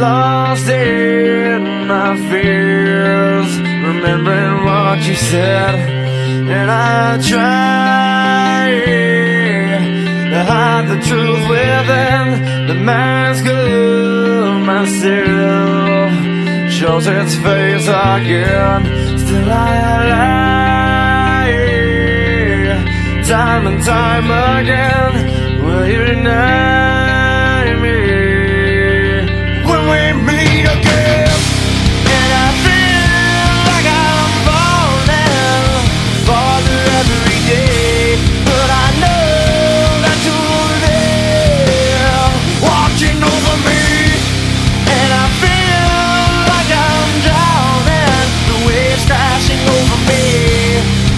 lost in my fears, remembering what you said, and I try to hide the truth within the mask of myself. Shows its face again, still I lie, time and time again. Will you deny me when we meet again? And I feel like I'm falling farther every day, but I know that you're there watching over me. And I feel like I'm drowning, the waves crashing over me,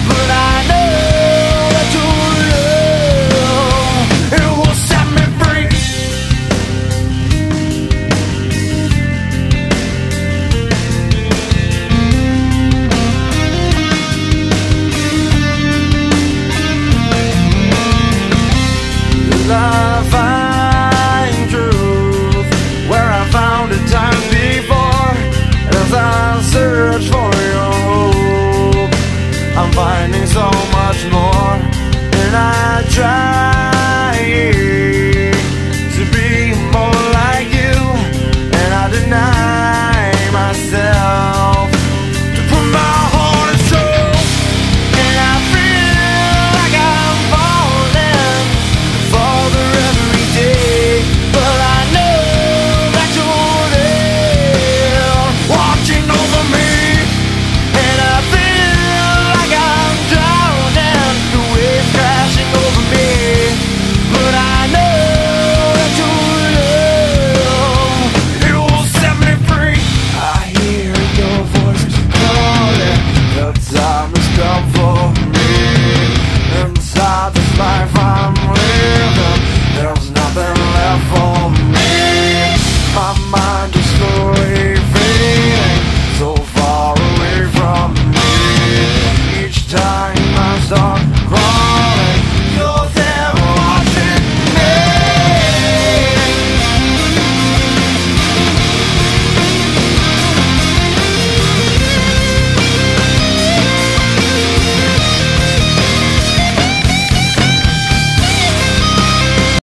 but I know that your love, it will set me free. Love